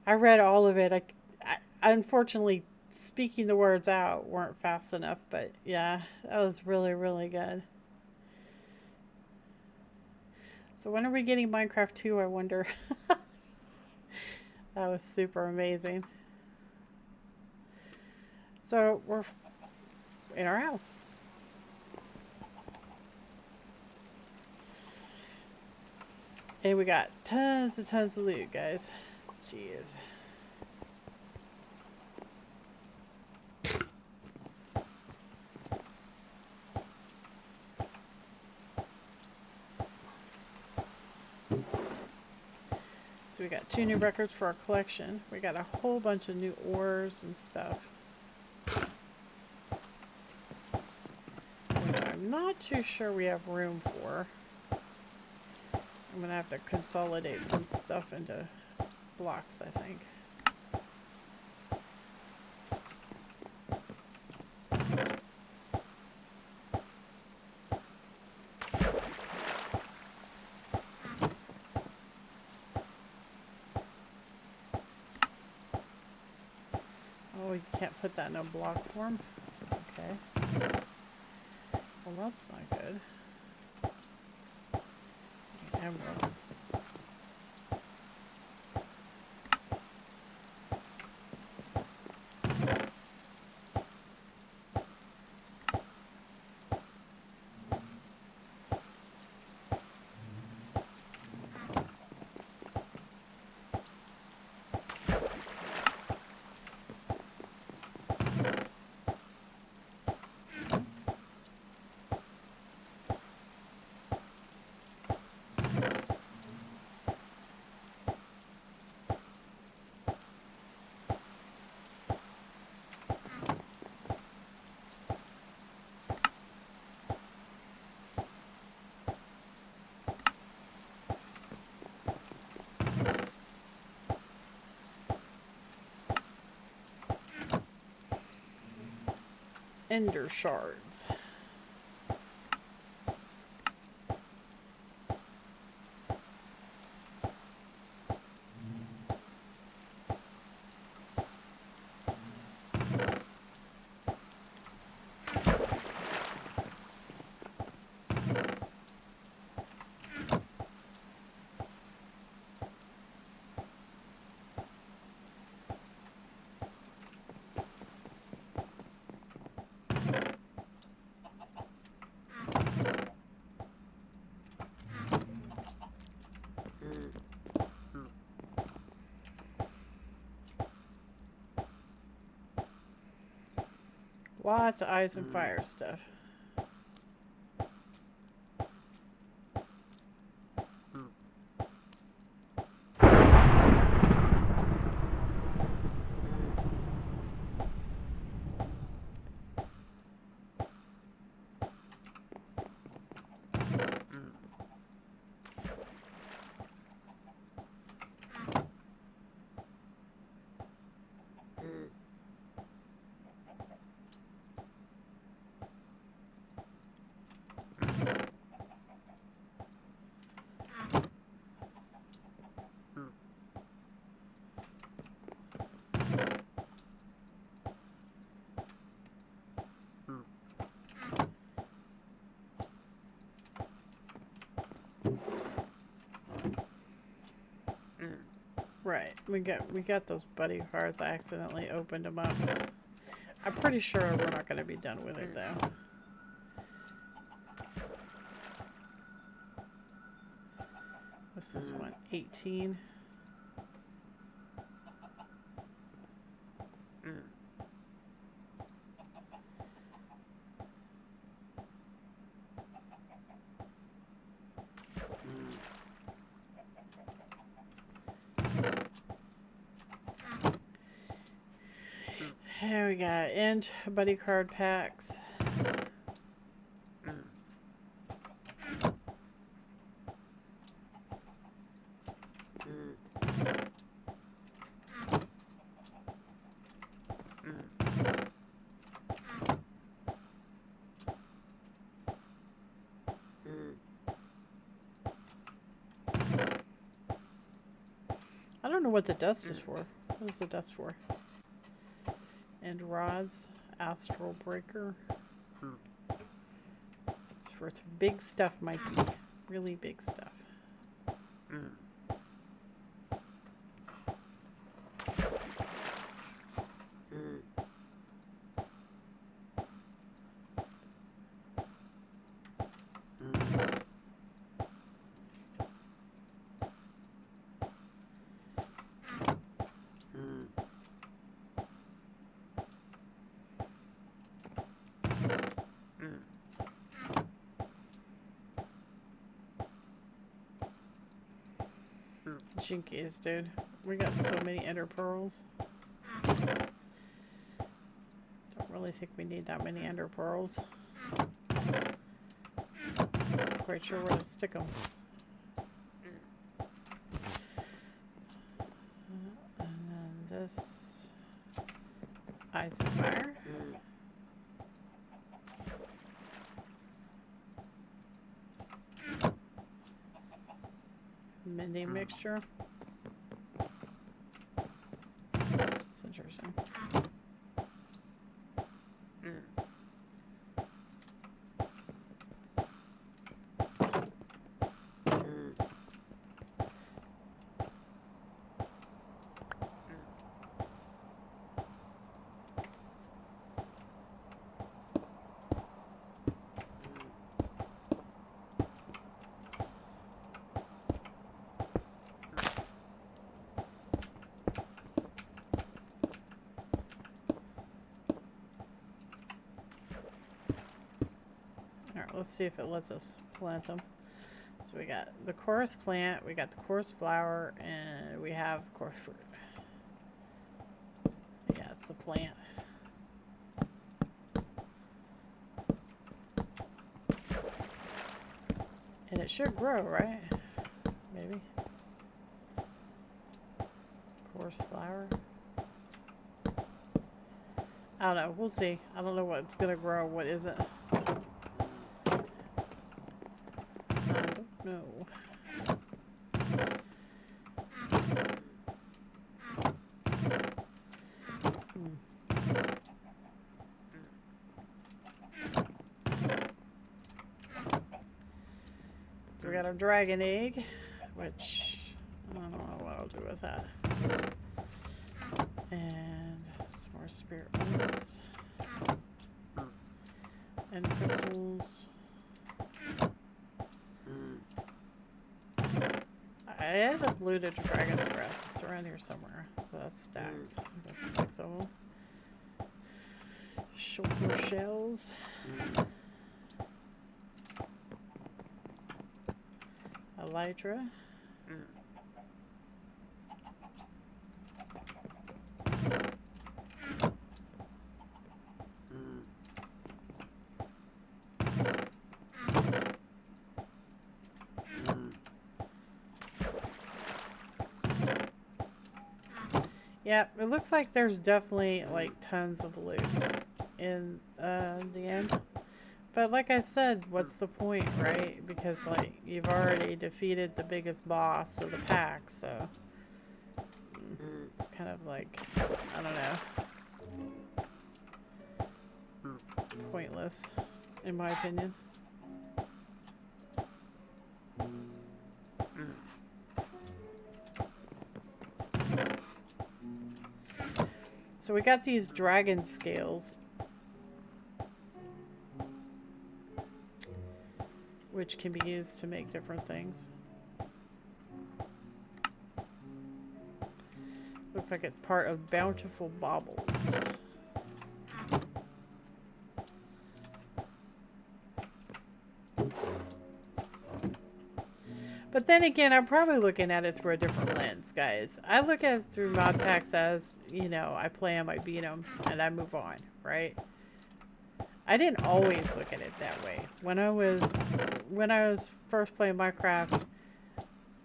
I read all of it. Unfortunately, speaking the words out weren't fast enough, but yeah, that was really, really good. So when are we getting Minecraft 2, I wonder? That was super amazing. So we're in our house. And we got tons of loot, guys. Jeez. So we got 2 new records for our collection. We got a whole bunch of new ores and stuff. Which I'm not too sure we have room for. I'm going to have to consolidate some stuff into blocks, I think. Oh, you can't put that in a block form? Okay. Well, that's not good. Emeralds. Ender shards. Lots of ice and fire stuff. Right, we got those buddy cards. I accidentally opened them up. I'm pretty sure we're not going to be done with it though. What's this one? 18. Here we got Int buddy card packs. I don't know what the dust is for. What is the dust for? And rods, astral breaker. For its big stuff, Mikey. Really big stuff. Jinkies, dude. We got so many ender pearls. Don't really think we need that many ender pearls. Not quite sure where to stick them. And then this ice and fire. Mending mixture. That's interesting. Alright, let's see if it lets us plant them. So we got the chorus plant, we got the chorus flower, and we have chorus fruit. Yeah, it's the plant. And it should grow, right? Maybe. Chorus flower. I don't know. We'll see. I don't know what's going to grow, what isn't. No. So we got our dragon egg, which I don't know what I'll do with that. And some more spirit ones. And crystals. I ended up looted a dragon's breath. It's around here somewhere. So that's stacks. That's 6 of them. Shoulder shells. Elytra. Yeah, it looks like there's definitely like tons of loot in the end. But like I said, what's the point, right? Because like you've already defeated the biggest boss of the pack, so it's kind of like, I don't know, pointless in my opinion. So we got these dragon scales, which can be used to make different things. Looks like it's part of bountiful baubles. But then again, I'm probably looking at it through a different lens, guys. I look at it through mod packs as, you know, I play them, I beat them, and I move on, right? I didn't always look at it that way. When I was first playing Minecraft,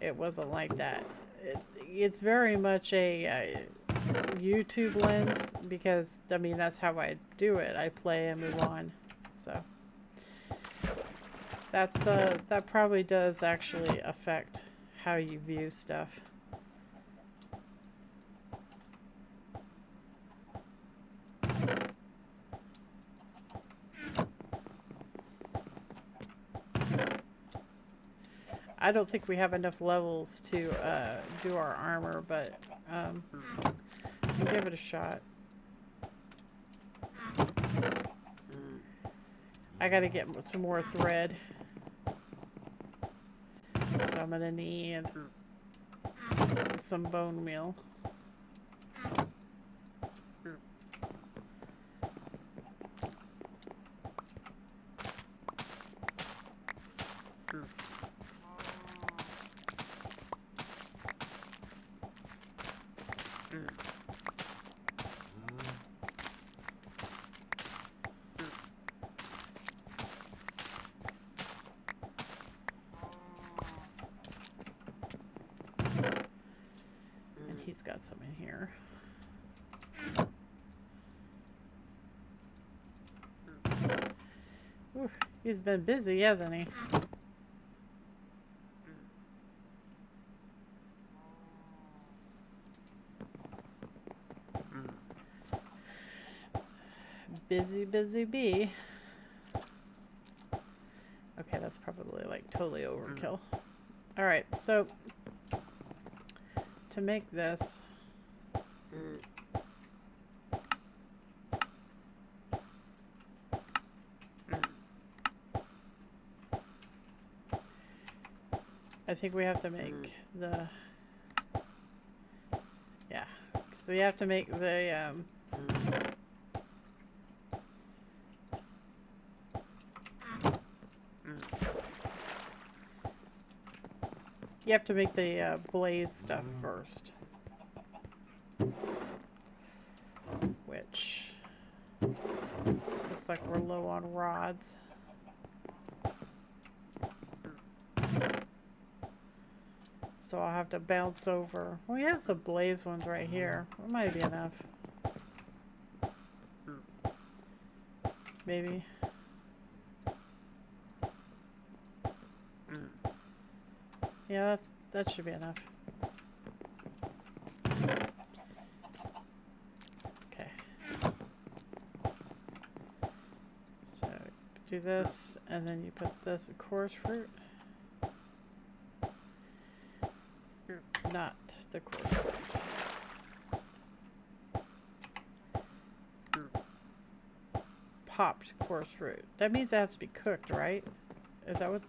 it wasn't like that. It's very much a YouTube lens because, I mean, that's how I do it. I play and move on. So that probably does actually affect how you view stuff. I don't think we have enough levels to do our armor, but we'll give it a shot. I gotta get some more thread. So I'm gonna need some bone meal. He's got some in here. Ooh, he's been busy, hasn't he? Busy bee. Okay, that's probably like totally overkill. Alright, so to make this, I think we have to make the, yeah, so you have to make the, you have to make the blaze stuff first. Which looks like we're low on rods. So I'll have to bounce over. We have some blaze ones right here. That might be enough. Maybe. Yeah, that should be enough. Okay. So do this, and then you put this coarse fruit. Not the coarse fruit. Popped coarse fruit. That means it has to be cooked, right? Is that what?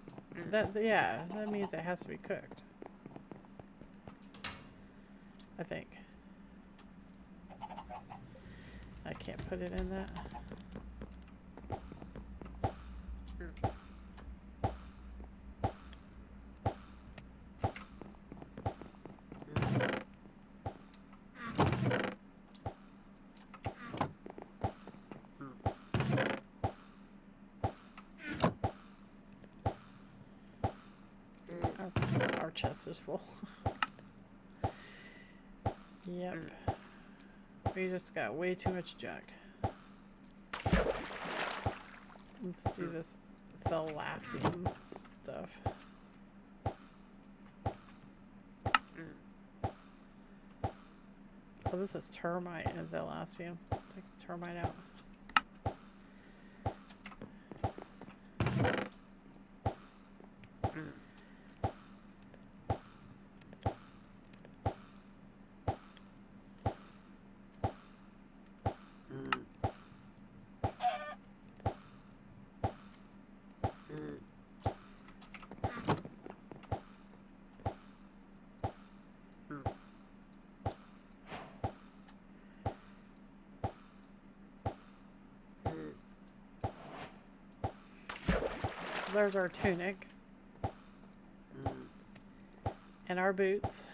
That, yeah, that means it has to be cooked. I think. I can't put it in that. Our chest is full. Yep. We just got way too much junk. Let's do this Thalassium stuff. Oh, this is termite and Thalassium. Take the termite out. There's our tunic. And our boots.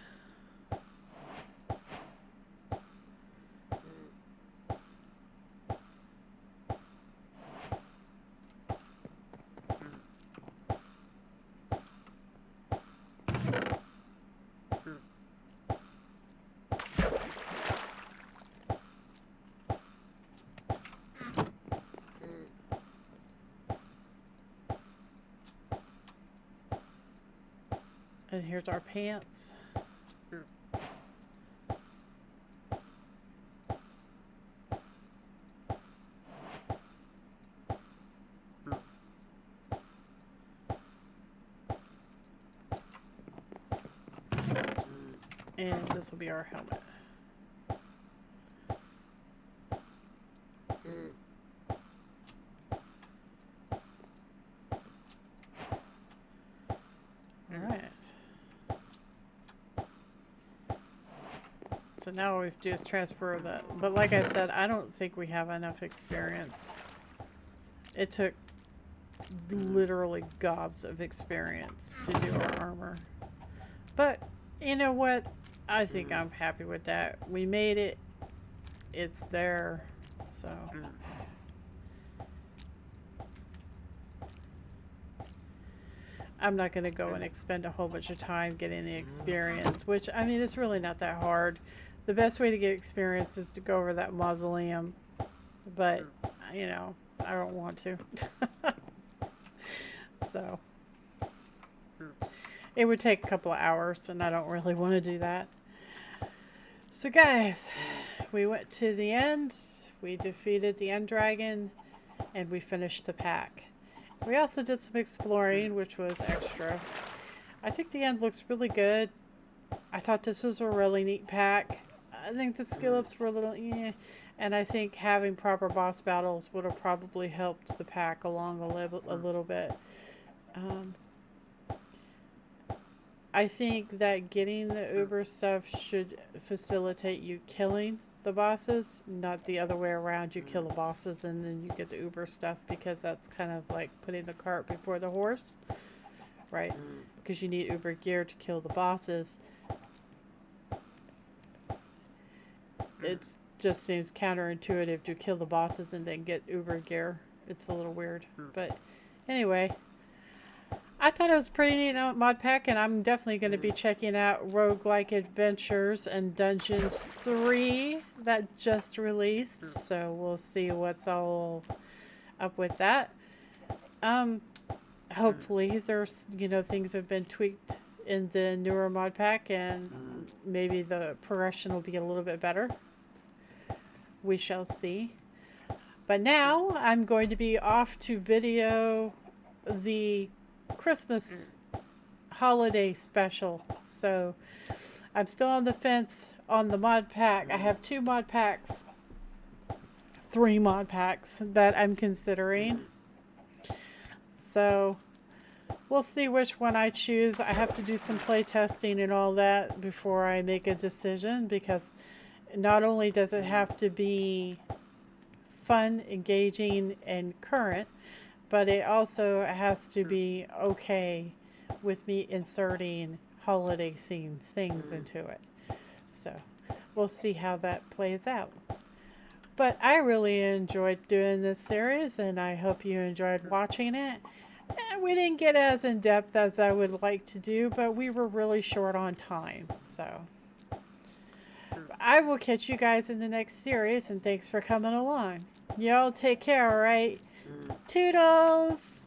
And here's our pants. And this will be our helmet. Alright. So now all we have to do is transfer that. But like I said, I don't think we have enough experience. It took literally gobs of experience to do our armor. But you know what? I think I'm happy with that. We made it. It's there. So. I'm not going to go and expend a whole bunch of time getting the experience, which, I mean, it's really not that hard. The best way to get experience is to go over that mausoleum. But, you know, I don't want to. So. It would take a couple of hours, and I don't really want to do that. So, guys, we went to the end. We defeated the end dragon, and we finished the pack. We also did some exploring, which was extra. I think the end looks really good. I thought this was a really neat pack. I think the skill ups were a little and I think having proper boss battles would have probably helped the pack along a little bit. I think that getting the Uber stuff should facilitate you killing the bosses, not the other way around. You kill the bosses and then you get the Uber stuff, because that's kind of like putting the cart before the horse, right? Because you need Uber gear to kill the bosses. It just seems counterintuitive to kill the bosses and then get Uber gear. It's a little weird, but anyway, I thought it was pretty neat mod pack, and I'm definitely going to be checking out Roguelike Adventures and Dungeons 3 that just released. So we'll see what's all up with that. Hopefully there's, you know, things have been tweaked in the newer mod pack, and maybe the progression will be a little bit better. We shall see. But now I'm going to be off to video the Christmas holiday special. So I'm still on the fence on the mod pack. I have 3 mod packs that I'm considering. So we'll see which one I choose. I have to do some play testing and all that before I make a decision, because not only does it have to be fun, engaging, and current, but it also has to be okay with me inserting holiday themed things into it. So we'll see how that plays out. But I really enjoyed doing this series, and I hope you enjoyed watching it. We didn't get as in depth as I would like to do, but we were really short on time. So I will catch you guys in the next series, and thanks for coming along. Y'all take care, all right? Toodles!